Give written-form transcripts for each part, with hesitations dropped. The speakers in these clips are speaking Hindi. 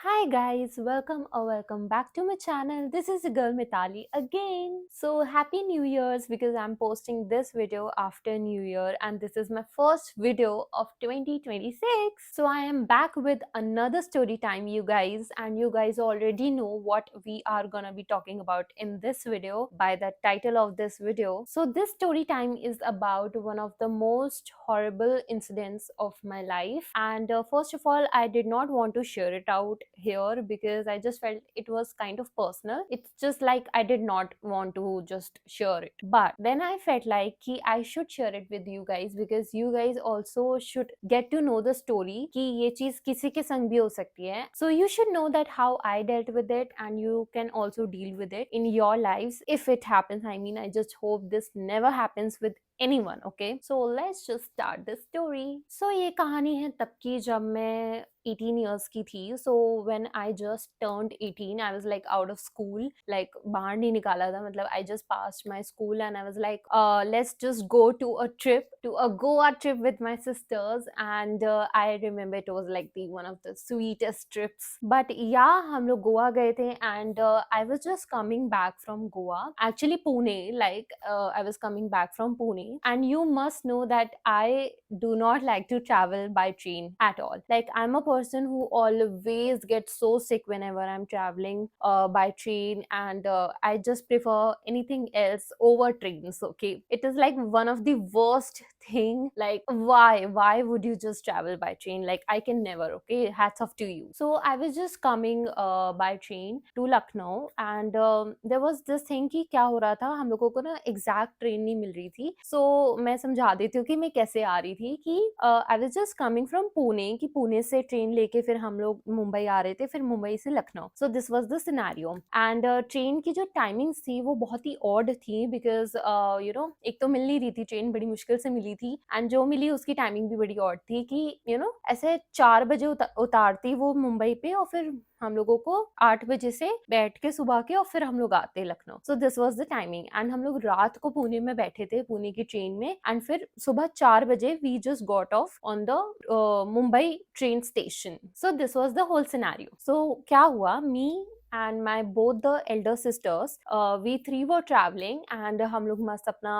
Hi guys, welcome back to my channel. This is the girl Mitali again. So happy New Year's because I'm posting this video after New Year and this is my first video of 2026. So I am back with another story time you guys, and you guys already know what we are gonna be talking about in this video by the title of this video. So this story time is about one of the most horrible incidents of my life, and first of all I did not want to share it out here because I just felt it was kind of personal. It's just like I did not want to just share it, but then I felt like I should share it with you guys because you guys also should get to know the story कि ये चीज किसी के संग भी हो सकती है. So you should know that how I dealt with it and you can also deal with it in your lives if it happens. I mean, I just hope this never happens with anyone. Okay, so let's just start the story. So ये कहानी है तब की जब मैं 18 years की थी. So when I just turned 18, I was like out of school, like बाहर नहीं निकाला था, मतलब I just passed my school and I was like let's just go to a trip, to a Goa trip with my sisters. And I remember it was like the one of the sweetest trips. But yeah, हम लोग गोवा गए थे and I was just coming back from Goa, actually Pune, like I was coming back from Pune. And you must know that I do not like to travel by train at all. Like I'm a person who always gets so sick whenever I'm traveling by train, and I just prefer anything else over trains. Okay, it is like one of the worst thing. Like why would you just travel by train? Like I can never. Okay, hats off to you. So I was just coming by train to Lucknow, and there was this thing कि क्या हो रहा था, हम लोगों को ना एग्जैक्ट ट्रेन नहीं मिल रही थी. सो मैं समझा देती हूँ कि मैं कैसे आ रही थी कि I was just coming from Pune, कि पुणे से ट्रेन लेके फिर हम लोग मुंबई आ रहे थे, फिर मुंबई से लखनऊ. सो this was the scenario. And train की जो टाइमिंग्स थी वो बहुत ही ऑड थी बिकॉज एक तो मिल नहीं रही थी ट्रेन, बड़ी मुश्किल से मिली थी, एंड जो मिली उसकी टाइमिंग भी बड़ी ऑड थी कि ऐसे 4 बजे उतारती वो मुंबई पे, और फिर हम लोगों को 8 बजे से बैठ के सुबह के, और फिर हम लोग आते लखनऊ. सो this was the timing. And हम लोग रात को पुणे में बैठे थे, पुणे की ट्रेन में, एंड फिर सुबह 4 बजे we just got off on the Mumbai train station. So this was the whole scenario. So क्या हुआ, मी and my both the elder sisters, we three were traveling, and हम लोग मस्त अपना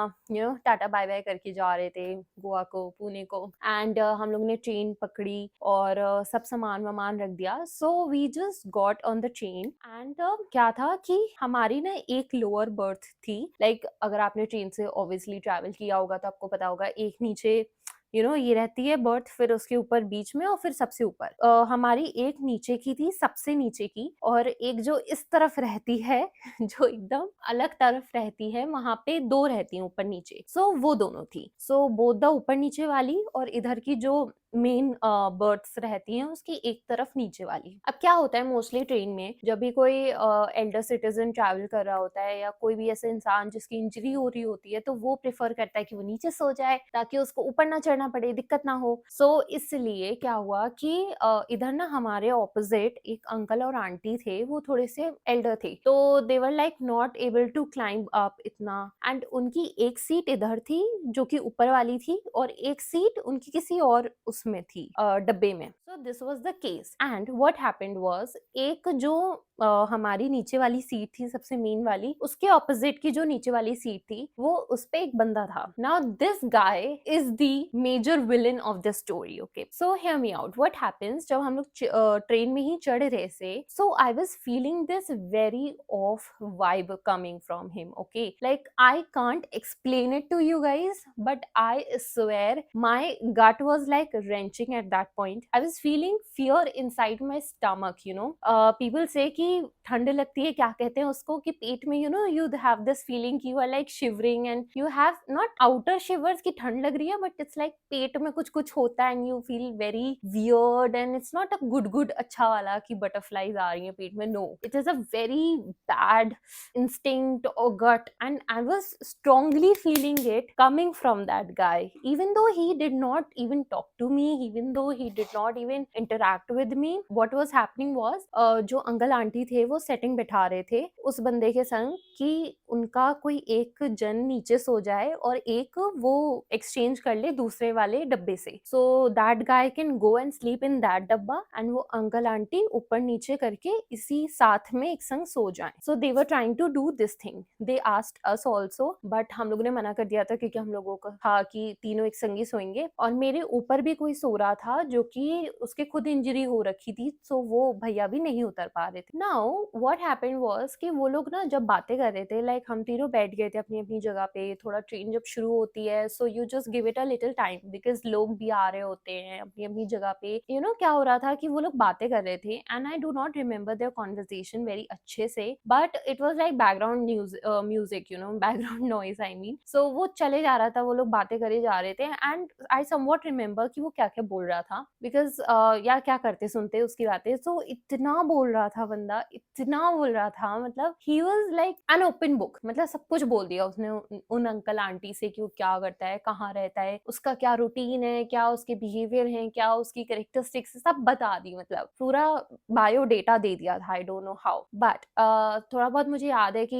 टाटा बाय बाय करके जा रहे थे गोवा को, पुणे को. एंड हम लोग ने ट्रेन पकड़ी और सब सामान वामान रख दिया. So we just got on the train. And क्या था कि हमारी ना एक लोअर बर्थ थी. लाइक अगर आपने ट्रेन से ऑब्वियसली ट्रैवल किया होगा तो आपको पता होगा, एक नीचे ये रहती है बर्थ, फिर उसके ऊपर बीच में, और फिर सबसे ऊपर. हमारी एक नीचे की थी, सबसे नीचे की, और एक जो इस तरफ रहती है जो एकदम अलग तरफ रहती है, वहां पे दो रहती हैं ऊपर नीचे. सो वो दोनों थी. सो बोथ द ऊपर नीचे वाली और इधर की जो मेन बर्थ्स रहती हैं उसकी एक तरफ नीचे वाली. अब क्या होता है मोस्टली ट्रेन में, जब भी कोई एल्डर सिटीजन ट्रैवल कर रहा होता है या कोई भी ऐसे इंसान जिसकी इंजरी हो रही होती है, तो वो प्रेफर करता है कि वो नीचे सो जाए ताकि उसको ऊपर ना चढ़ना पड़े, दिक्कत ना हो. सो इसलिए क्या हुआ कि इधर ना हमारे ऑपोजिट एक अंकल और आंटी थे, वो थोड़े से एल्डर थे, तो they were like not able to climb up इतना. एंड उनकी एक सीट इधर थी जो कि ऊपर वाली थी, और एक सीट उनकी किसी और उसमें थी, डब्बे में. सो this was the case. And what happened was, एक जो हमारी नीचे वाली सीट थी सबसे मेन वाली, उसके ऑपोजिट की जो नीचे वाली सीट थी, वो उस पे एक बंदा था. Now this guy is the major villain of the story. Okay, so hear me out. What happens, जब हम लोग ट्रेन में ही चढ़ रहे थे, so I was feeling this very off vibe coming from him. Okay, like I can't explain it to you guys, but I swear my gut was like wrenching at that point. I was feeling fear inside my stomach. People say कि ठंड लगती है, क्या कहते हैं उसको, कि पेट में you have this feeling कि you are like shivering, and you have not outer shivers कि ठंड लग रही है, but it's like पेट में कुछ कुछ होता है and you feel very weird, and it's not a good अच्छा वाला कि butterflies आ रही हैं पेट में. No, it is a very bad instinct or gut, and I was strongly feeling it coming from that guy, even though he did not even talk to me, even though he did not even interact with me. What was happening was, जो अंकल आंटी आंटी थे वो सेटिंग बिठा रहे थे उस बंदे के संग कि उनका कोई एक जन नीचे सो जाए और एक वो एक्सचेंज कर ले दूसरे वाले डब्बे से, सो that guy can go and sleep in that डब्बा एंड वो अंकल आंटी ऊपर नीचे करके इसी साथ में एक संग सो जाएं। So they were trying to do this thing, they asked us also, but हम लोगों ने मना कर दिया था क्योंकि हम लोगों को था कि तीनों एक संगी सोएंगे और मेरे ऊपर भी कोई सो रहा था जो कि उसके खुद इंजरी हो रखी थी, सो वो भैया भी नहीं उतर पा रहे थे। नाउ व्हाट हैपेंड वाज कि वो लोग ना जब बातें कर रहे थे, लाइक हम तीनों बैठ गए थे अपनी अपनी जगह पे, थोड़ा ट्रेन जब शुरू होती है सो you just give it a little time because लोग भी आ रहे होते हैं अपनी अपनी जगह पे। क्या हो रहा था कि वो लोग बातें कर रहे थे and I do not remember their conversation very अच्छे से, but it was like background music, background noise I mean. So वो चले जा रहा था, वो लोग बातें करे जा रहे थे एंड आई समवॉट रिमेम्बर कि वो क्या क्या बोल रहा था बिकॉज यार क्या करते सुनते उसकी बातें। सो इतना बोल रहा था बंदा, इतना बोल रहा था, मतलब he was like an open book, मतलब सब कुछ बोल दिया उसने उन अंकल आंटी से कि वो क्या करता है, कहाँ रहता है, उसका क्या रूटीन है, क्या उसके बिहेवियर है, क्या उसकी कैरेक्टरिस्टिक्स, सब बता दी, मतलब पूरा बायोडेटा दे दिया था। आई डोंट नो हाउ बट थोड़ा बहुत मुझे याद है कि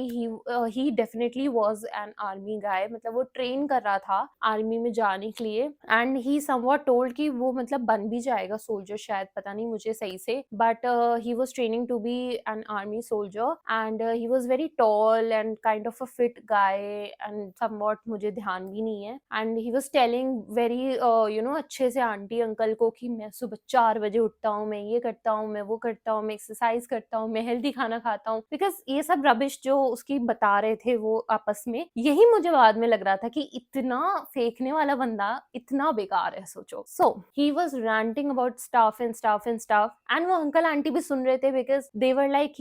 ही डेफिनेटली वाज एन आर्मी गाय, मतलब वो ट्रेन कर रहा था आर्मी में जाने के लिए एंड ही समवॉट टोल्ड कि वो मतलब बन भी जाएगा सोल्जर शायद, पता नहीं मुझे सही से, but he was training to be an army soldier and he was very tall and kind of a fit guy and somewhat मुझे ध्यान भी नहीं है and he was telling very अच्छे से आंटी अंकल को कि मैं सुबह 4 बजे उठता हूँ, मैं ये करता हूँ, मैं वो करता हूँ, मैं एक्सरसाइज करता हूँ, मैं हेल्दी खाना खाता हूँ, बिकॉज ये सब रबिश जो उसकी बता रहे थे वो आपस में, यही मुझे बाद में लग रहा था कि इतना फेंकने वाला बंदा इतना बेकार है, सोचो। So he was ranting about stuff and stuff and stuff and वो अंकल आंटी भी सुन रहे थे बिकॉज दे वर लाइक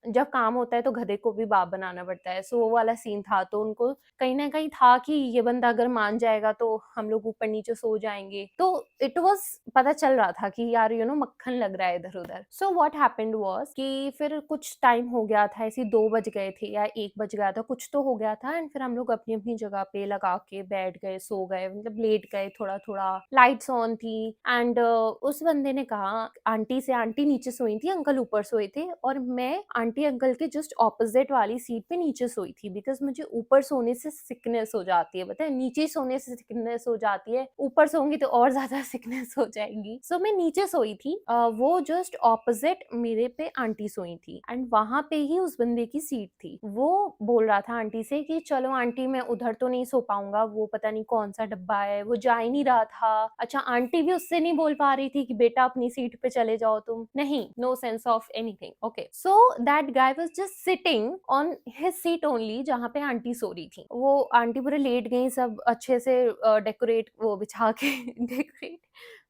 जब काम होता है तो गधे को भी बाप बनाना पड़ता है, सो वो वाला सीन था। तो उनको कहीं ना कहीं था कि ये बंदा अगर मान जाएगा तो हम लोग ऊपर नीचे सो जाएंगे, तो इट वाज पता चल रहा था कि यार मक्खन लग रहा है इधर उधर। सो व्हाट हैपेंड वाज कि फिर कुछ टाइम हो गया था, ऐसे 2 बज गए थे या 1 बज गया था, कुछ तो हो गया था एंड फिर हम लोग अपनी अपनी जगह पे लगा के बैठ गए, सो गए, मतलब लेट गए, थोड़ा थोड़ा लाइट्स ऑन थी एंड उस बंदे ने कहा आंटी से, आंटी नीचे सोई थी, अंकल ऊपर सोए थे और मैं आंटी अंकल के जस्ट ऑपोजिट वाली सीट पे नीचे सोई थी बिकॉज मुझे ऊपर सोने से सिकनेस हो जाती है, बताए नीचे सोने से सिकनेस हो जाती है, ऊपर सोऊंगी तो और ज्यादा सिकनेस हो जाएगी। सो मैं नीचे सोई थी, वो जस्ट ऑपोजिट मेरे पे आंटी सोई थी एंड वहां पे ही उस बंदे की सीट थी। वो बोल रहा था आंटी से कि चलो आंटी मैं उधर तो नहीं सो पाऊंगा, वो पता नहीं कौन सा डब्बा है, वो जा ही नहीं रहा था। अच्छा आंटी भी उससे नहीं बोल पा रही थी कि बेटा अपनी सीट पे चले जाओ तुम, नहीं, no sense of anything. Okay, so that guy was just sitting on his seat only जहाँ पे आंटी सो रही थी। वो आंटी पूरे लेट गई, सब अच्छे से डेकोरेट वो बिछा के डेकोरेट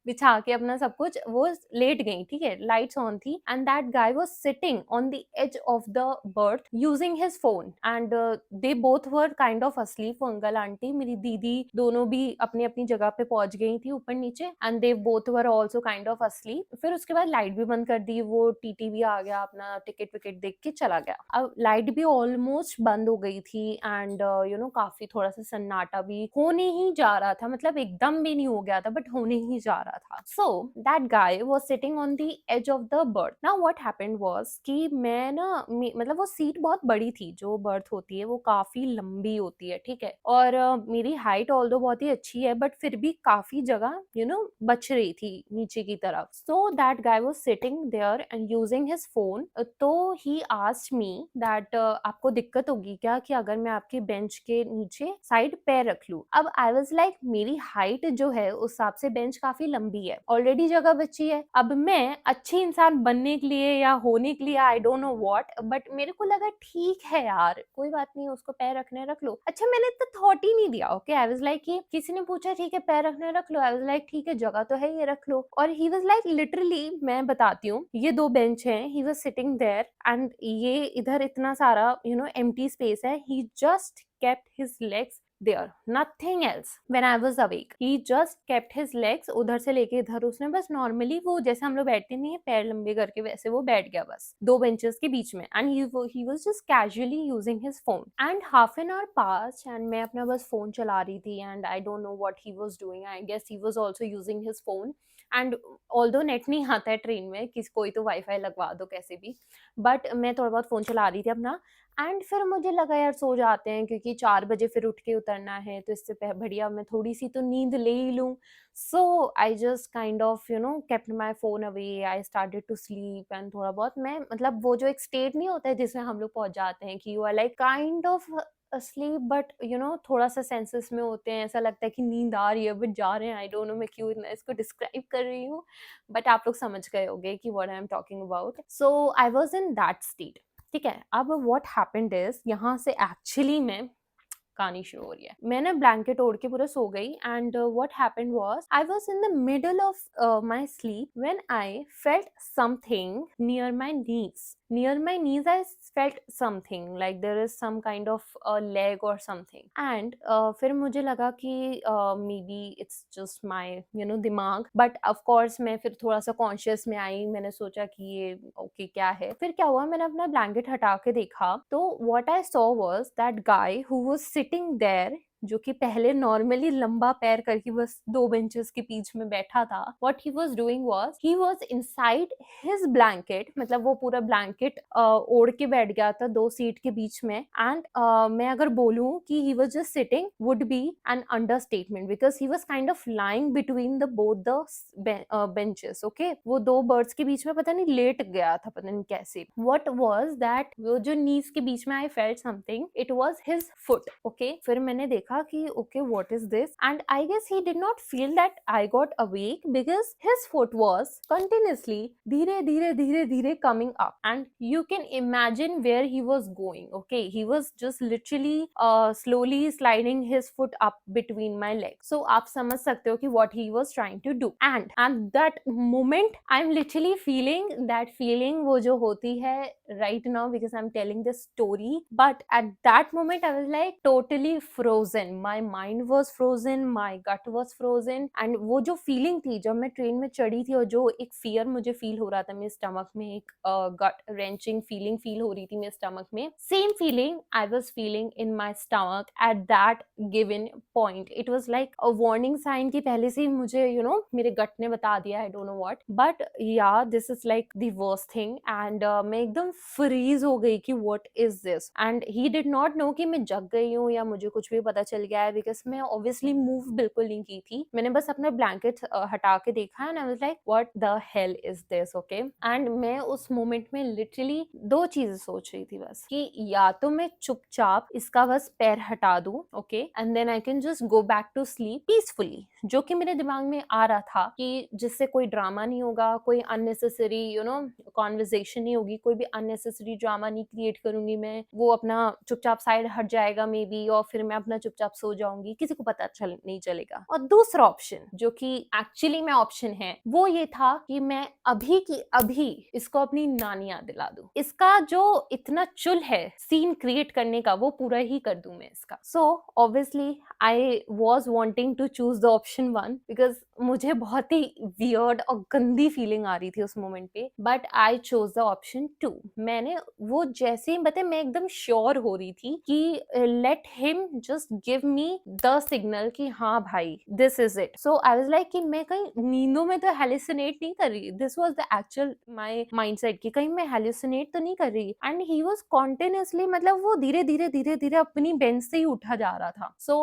बिछा के अपना सब कुछ वो लेट गई, ठीक है, लाइट्स ऑन थी and that guy was sitting on the edge of the berth using his phone and they both were kind of asleep. वो अंकल आंटी मेरी दीदी दोनों भी अपनी अपनी जगह पे पहुंच गई थी ऊपर नीचे and they both were also kind of asleep. फिर उसके बाद लाइट भी बंद कर दी, वो टीटी भी आ गया, अपना टिकट विकेट देख के चला गया। अब लाइट भी ऑलमोस्ट बंद हो गई थी एंड काफी थोड़ा सा सन्नाटा भी होने ही जा रहा था, मतलब एकदम भी नहीं हो गया था बट होने ही जा रहा था। So that guy was sitting on the edge of the berth. Now what happened was कि मैं ना मतलब वो सीट बहुत बड़ी थी, जो बर्थ होती है वो काफी लंबी होती है, ठीक है, और मेरी हाइट ऑल्दो बहुत ही अच्छी है बट फिर भी काफी जगह बच रही थी नीचे की तरफ। So that guy was sitting there and using his phone. तो ही आस्क्ड मी दैट आपको दिक्कत होगी क्या कि अगर मैं आपके बेंच के नीचे साइड पैर रख लूं। अब आई वाज लाइक मेरी हाइट जो है उस हिसाब से बेंच काफी लंबी है, ऑलरेडी जगह बची है, अब मैं अच्छी इंसान बनने के लिए या होने के लिए आई डोंट नो व्हाट, बट मेरे को लगा ठीक है यार कोई बात नहीं, उसको पैर रखने रख लो। अच्छा मैंने तो थॉट ही नहीं दिया। ओके, आई वाज लाइक कि किसी ने पूछा ठीक है पैर रखने रख लो, आई वाज लाइक ठीक है जगह तो है ये रख लो। और ही वाज लाइक लिटरली मैं बताती हूँ, ये 2 बेंच हैं, he was sitting there and ये इधर इतना सारा एम्प्टी स्पेस है, he just kept his legs there, nothing else when I was awake. He just kept his legs उधर से लेके इधर, उसने बस नॉर्मली वो जैसे हम लोग बैठते नहीं है पैर लंबे करके वैसे वो बैठ गया बस 2 बेंचेस के बीच में and he was just casually using his phone and half an hour passed and मैं अपना बस फोन चला रही थी and I don't know what he was doing. I guess he was also using his phone and although net नहीं आता है ट्रेन में, कोई तो वाईफाई लगवा दो कैसे भी, बट मैं थोड़ा बहुत फ़ोन चला रही थी अपना। एंड फिर मुझे लगा यार सो जाते हैं क्योंकि 4 बजे फिर उठ के उतरना है, तो इससे बढ़िया मैं थोड़ी सी तो नींद ले ही लूँ। So I just kind of kept my phone away, I started to sleep and थोड़ा बहुत मैं मतलब वो जो एक स्टेट नहीं होता है जिसमें हम लोग पहुंच जाते हैं कि you are like kind of asleep but थोड़ा सा सेंसेस में होते हैं, ऐसा लगता है कि नींद आ रही है बट जा रहे हैं। आई डोंट नो मैं क्यों इतना इसको डिस्क्राइब कर रही हूँ, बट आप लोग समझ गए होंगे कि what I am talking about. So I was in that state. ठीक है, अब व्हाट हैपेंड इज यहाँ से एक्चुअली में कहानी शुरू हो रही है। मैंने ब्लैंकेट ओढ़ के पूरा सो गई and what happened was I was in the middle of my sleep when I felt something near my knees. Near my knees I felt something like there is some kind of a leg or something and फिर मुझे लगा कि maybe it's just my दिमाग, but of course मैं फिर थोड़ा सा कॉन्शियस में आई, मैंने सोचा कि ये ओके क्या है। फिर क्या हुआ, मैंने अपना ब्लैंकेट हटा के देखा तो what I saw was that guy who was sitting there, जो कि पहले नॉर्मली लंबा पैर करके बस 2 बेंचेस के बीच में बैठा था। What he was doing was he was inside his blanket, मतलब वो पूरा ब्लैंकेट ओढ़ के बैठ गया था 2 सीट के बीच में। एंड मैं अगर बोलूं कि he was just sitting would be an understatement because he was kind of lying between the both the benches. Okay, वो 2 बर्ड्स के बीच में पता नहीं लेट गया था, पता नहीं कैसे। व्हाट वाज दैट, वो जो नीज के बीच में I felt something, it was his foot. Okay, फिर मैंने देखा कि okay what is this, and I guess he did not feel that I got awake because his foot was continuously धीरे धीरे धीरे धीरे coming up and you can imagine where he was going. Okay, he was just literally slowly sliding his foot up between my legs, so आप समझ सकते हो कि what he was trying to do, and that moment I'm literally feeling that feeling वो जो होती है right now because I'm telling this story, but at that moment I was like totally frozen. My mind was frozen, my gut was frozen, and वो जो फीलिंग थी जब मैं ट्रेन में चढ़ी थी और जो एक फियर मुझे फील हो रहा था मेरे स्टमक में, एक गट रेंचिंग फीलिंग फील हो रही थी मेरे स्टमक में, same feeling I was feeling in my stomach at that given point. It was like a warning sign कि पहले से ही मुझे मेरे गट ने बता दिया, I don't know what, but yeah this is like the worst thing. And मैं एकदम फ्रीज हो गई कि what is this, and he did not know कि मैं जग गई हूँ या मुझे कुछ भी पता चल गया है बिकॉज मैं ऑब्वियसली मूव बिल्कुल नहीं की थी। मैंने बस अपना ब्लैंकेट हटा के देखा and I was like what the hell is this. Okay, and मैं उस मोमेंट में लिटरली 2 चीजें सोच रही थी बस कि या तो मैं चुपचाप इसका बस पैर हटा दूं, okay, and then I can just go back to sleep peacefully, जो कि मेरे दिमाग में आ रहा था कि जिससे कोई ड्रामा नहीं होगा, कोई अननेसेसरी कॉन्वर्सेशन नहीं होगी, कोई भी अननेसेसरी ड्रामा नहीं क्रिएट करूंगी मैं, वो अपना चुपचाप साइड हट जाएगा मे बी और फिर मैं अपना चुपचाप सो जाऊंगी, किसी को पता नहीं चलेगा। और दूसरा ऑप्शन जो कि एक्चुअली में ऑप्शन है वो ये था कि मैं अभी की अभी इसको अपनी नानी याद दिला दूं, इसका जो इतना चुल है सीन क्रिएट करने का वो पूरा ही कर दूं मैं इसका। So obviously I was wanting to choose the option 1 because मुझे बहुत ही वियर्ड और गंदी फीलिंग आ रही थी उस मोमेंट पे, but I chose the option 2। मैंने वो जैसे ही बताया मैं एकदम श्योर हो रही थी कि let him just give me the signal कि हाँ भाई this is it. So I was like कि मैं कहीं नींदों में तो हेलुसिनेट नहीं कर रही, this was the actual my mindset कि कहीं मैं हेलुसिनेट तो नहीं कर रही। एंड ही वाज कॉन्टिन्यूअसली, मतलब वो धीरे धीरे धीरे धीरे अपनी बेंच से ही उठा जा रहा था। सो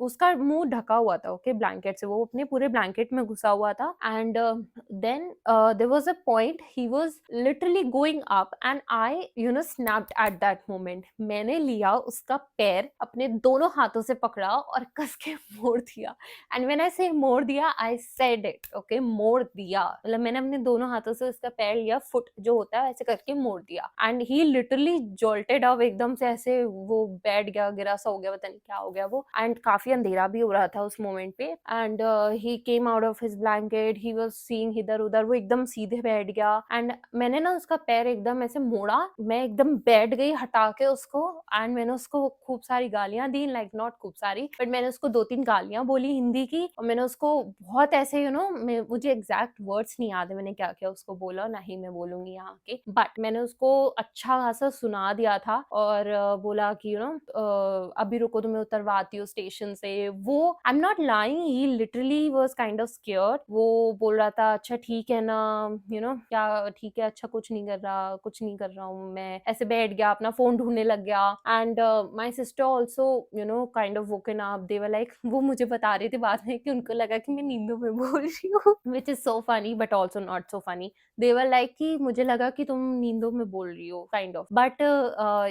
उसका मुंह ढका हुआ था, ओके, ब्लैंकेट से, वो अपने पूरे ब्लैंकेट में घुसा हुआ था। And then there was a point he was literally going up and I snapped at that moment. मैंने लिया उसका पैर अपने दोनों हाथों से पकड़ा और कस के मोड़ दिया। एंड व्हेन आई से मोड़ दिया, आई सेड इट, ओके, मोड़ दिया, मतलब मैंने अपने दोनों हाथों से उसका पैर लिया, फुट जो होता है ऐसे करके मोड़ दिया। And he literally jolted up, एकदम से ऐसे वो बैठ गया, गिरा सा हो गया, पता नहीं क्या हो गया वो। एंड काफी अंधेरा भी हो रहा था उस मोमेंट पे। And he came out of his blanket, he was seeing इधर उधर, वो एकदम सीधे बैठ गया। एंड मैंने ना उसका पैर एकदम ऐसे मोड़ा, मैं एकदम बैठ गई हटा के उसको, एंड मैंने उसको खूब सारी गालियां दी मीन लाइक नॉट खूब सारी, बट मैंने उसको 2-3 गालियाँ बोली हिंदी की, और मैंने उसको बहुत ऐसे मुझे एग्जैक्ट वर्ड्स नहीं याद है मैंने क्या-क्या उसको बोला, ना ही मैं बोलूँगी यहाँ के, बट मैंने उसको अच्छा खासा सुना दिया था और बोला कि अभी रुको तुम्हें उतरवाती हूँ स्टेशन से। वो I am not lying, he literally was kind of scared. वो बोल रहा था अच्छा ठीक है ना, क्या ठीक है, अच्छा कुछ नहीं कर रहा हूँ मैं, ऐसे बैठ गया अपना फोन ढूंढने लग गया। And my sister also kind of woken up, they were like, वो मुझे बता रहे थे बाद में कि उनको लगा कि मैं नींदों में बोल रही हूँ which is so funny but also not so funny. They were like कि मुझे लगा कि तुम नींदों में बोल रही हो काइंड ऑफ, बट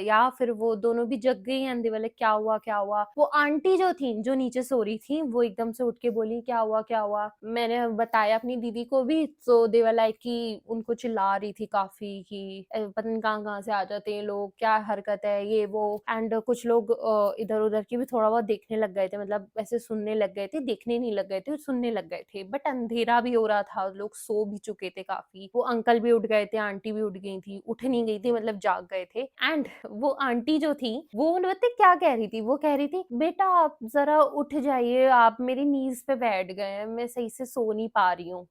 या फिर वो दोनों भी जग गई एंड दे वर लाइक क्या हुआ क्या हुआ। वो आंटी जो थी जो नीचे सो रही थी वो एकदम से उठ के बोली क्या हुआ क्या हुआ। मैंने बताया अपनी दीदी को भी, सो दे वर लाइक कि उनको चिल्ला रही थी काफी कि पता नहीं कहाँ से आ जाते हैं लोग, क्या हरकत है ये वो। एंड कुछ लोग इधर उधर की भी थोड़ा बहुत देखने लग गए थे, मतलब ऐसे सुनने लग गए थे, देखने नहीं लग गए थे, सुनने लग गए थे। बट अंधेरा भी हो रहा था, लोग सो भी चुके थे काफी। वो अंकल भी उठ गए थे, आंटी भी उठ गई थी, उठ नहीं गई थी मतलब जाग गए थे। एंड वो आंटी जो थी वो पता क्या कह रही थी, वो कह रही थी बेटा आप जरा उठ जाइए, आप मेरी नीज पे बैठ गए हैं, मैं सही से सो नहीं पा रही हूँ।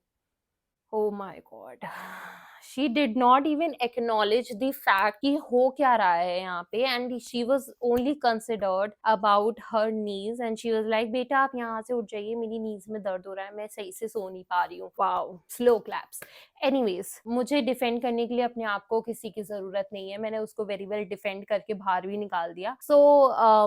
Oh my God. She did not even acknowledge the fact कि हो क्या रहा है यहाँ पे, and she was only considered about her knees and she was like बेटा आप यहाँ से उठ जाइए, मेरी knees में दर्द हो रहा है, मैं सही से सो नहीं पा रही हूँ। Wow, slow claps. Anyways, मुझे डिफेंड करने के लिए अपने आप को किसी की जरूरत नहीं है, मैंने उसको वेरी वेल डिफेंड करके बाहर भी निकाल दिया।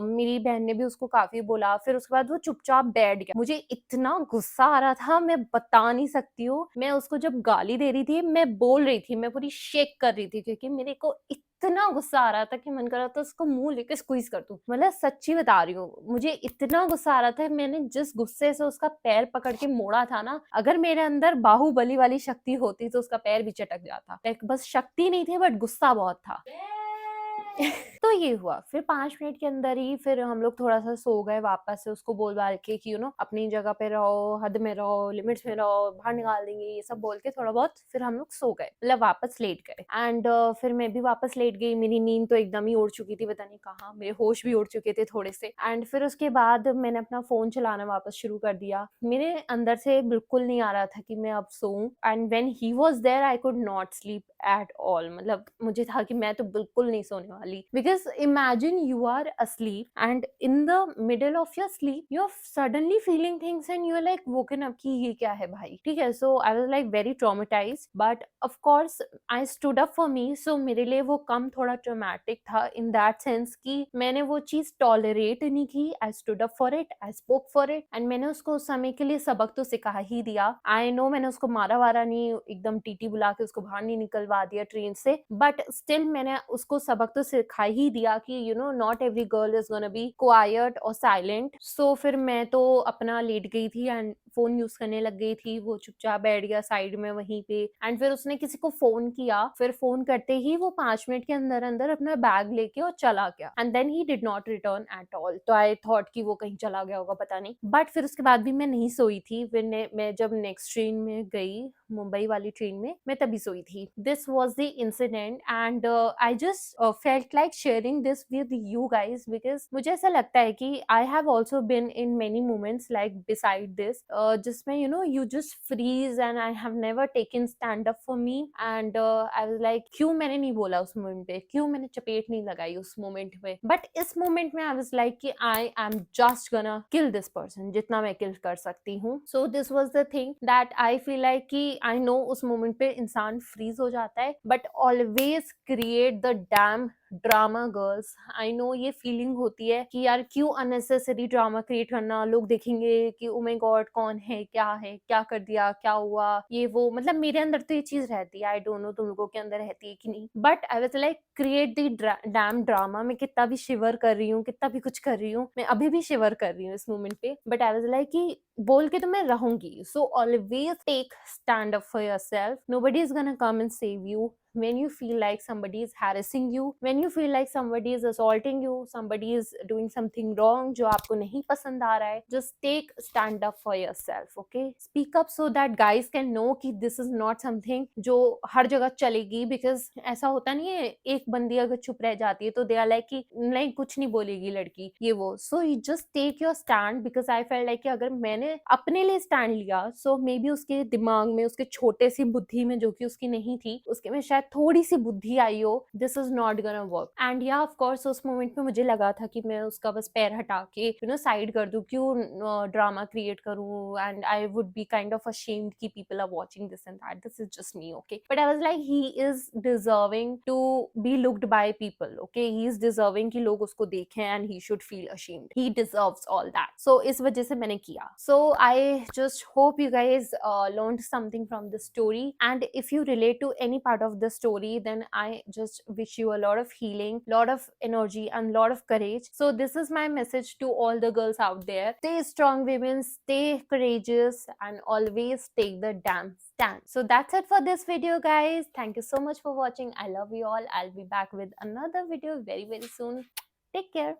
मेरी बहन ने भी उसको काफी बोला, फिर उसके बाद वो चुपचाप बैठ गया। मुझे इतना गुस्सा आ रहा था मैं बता नहीं सकती हूँ। मैं उसको जब गाली दे रही थी, मैं बोल रही थी, मैं पूरी शेक कर रही थी क्योंकि मेरे को इतना गुस्सा आ रहा था कि मन कर रहा था उसको मुंह लेके स्क्वीज कर दूं। मतलब सच्ची बता रही हूँ, मुझे इतना गुस्सा आ रहा था, मैंने जिस गुस्से से उसका पैर पकड़ के मोड़ा था ना, अगर मेरे अंदर बाहुबली वाली शक्ति होती तो उसका पैर भी चटक जाता। लाइक बस शक्ति नहीं थी बट गुस्सा बहुत था। तो ये हुआ, फिर 5 मिनट के अंदर ही फिर हम लोग थोड़ा सा सो गए वापस से, उसको बोल बाल के कि अपनी जगह पे रहो, हद में रहो, लिमिट्स में रहो, बाहर निकाल देंगे, ये सब बोल के थोड़ा बहुत फिर हम लोग सो गए, मतलब वापस लेट गए। एंड फिर मैं भी वापस लेट गई, मेरी नींद तो एकदम ही उड़ चुकी थी, पता नहीं कहाँ मेरे होश भी उड़ चुके थे थोड़े से। एंड फिर उसके बाद मैंने अपना फोन चलाना वापस शुरू कर दिया। मेरे अंदर से बिल्कुल नहीं आ रहा था कि मैं अब सोऊं, and when he was there I could not sleep at all. मतलब मुझे था कि मैं तो बिल्कुल नहीं सोने वाली, because imagine you are asleep and in the middle of your sleep you're suddenly feeling things and you're like woken up कि ये क्या है भाई, ठीक है। so I was like very traumatized but of course I stood up for me, so मेरे लिए वो कम थोड़ा traumatic था in that sense कि मैंने वो चीज tolerate नहीं की, I stood up for it, I spoke for it and मैंने उसको उस समय के लिए सबक तो सिखा ही दिया। I know मैंने उसको मारा वारा नहीं, एकदम टीटी बुला के उसको बाहर नहीं निकलवा दिया ट्रेन से, बट स्टिल मैंने उसको सबक तो सिखा ही दिया कि not every girl is gonna be quite और साइलेंट। सो फिर मैं तो अपना लेट गई थी एंड फोन यूज करने लग गई थी, वो चुपचाप बैठ गया साइड में वहीं पे। एंड फिर उसने किसी को फोन किया, फिर फोन करते ही वो 5 मिनट के अंदर अंदर अपना बैग लेके और चला गया and then he did not return at all. तो आई थॉट कि वो कहीं चला गया होगा, पता नहीं। बट फिर उसके बाद भी मैं नहीं सोई थी, फिर मैं जब नेक्स्ट ट्रेन में गई, मुंबई वाली ट्रेन में, मैं तभी सोई थी। This was the incident and I just felt like sharing this with you guys, because मुझे ऐसा लगता है कि I have also been in many moments like beside this, जिसमें you just freeze and I have never taken stand up for me and I was like क्यों मैंने नहीं बोला उस मोमेंट पे, क्यों मैंने चपेट नहीं लगाई उस मोमेंट में। बट इस मोमेंट में आई वाज लाइक कि आई एम जस्ट गना किल दिस पर्सन, जितना मैं किल कर सकती हूँ। सो this was the thing that I feel like कि आई नो उस मोमेंट पे इंसान फ्रीज हो जाता है, but always create the dam drama girls. I know ये फीलिंग होती है कि यार क्यों अननेसेसरी ड्रामा क्रिएट करना, लोग देखेंगे कि ओ माय गॉड कौन है, क्या कर दिया, क्या हुआ, ये वो। मतलब मेरे अंदर तो ये चीज रहती है, आई डोंट नो तुम लोगों के अंदर रहती है कि नहीं, but I was like create the dam drama. मैं कितना भी शिवर कर रही हूँ, कितना भी कुछ कर रही हूँ, मैं अभी भी शिवर कर रही हूँ इस मोमेंट पे, बट आई वाज लाइक कि बोल के तो मैं रहूंगी। So always take stand up for yourself, nobody is gonna come and save you, when you feel like somebody is harassing you, when you feel like somebody is assaulting you, somebody is doing something wrong जो आपको नहीं पसंद आ रहा है, just take stand up for yourself, okay? Speak up so that guys can know कि this is not something जो हर जगह चलेगी, because ऐसा होता नहीं है, एक बंदी अगर चुप रह जाती है तो दे आर लाइक कि नहीं कुछ नहीं बोलेगी लड़की, ये वो. So you just take your stand, because I feel like कि अगर मैंने अपने लिए स्टैंड लिया, सो मे बी उसके दिमाग में, उसके छोटे सी बुद्धि में जो कि उसकी नहीं थी, उसके में शायद थोड़ी सी बुद्धि आई हो, this is not gonna work. And या ऑफ कोर्स उस मोमेंट में मुझे लगा था कि मैं उसका बस पैर हटा के साइड कर दूं, क्यों ड्रामा क्रिएट करूं, and I would be kind of ashamed कि people are watching this and that. This is just me, okay? But I was like he is deserving to be looked by people, okay? He is deserving कि लोग उसको देखें, and he should feel ashamed. He deserves all that. So इस वजह से मैंने किया. So I just hope you guys learned something from this story, and if you relate to any part of the story, then I just wish you a lot of healing, lot of energy, and lot of courage. So this is my message to all the girls out there: stay strong women, stay courageous, and always take the damn stand. So that's it for this video, guys. Thank you so much for watching. I love you all. I'll be back with another video very soon. Take care.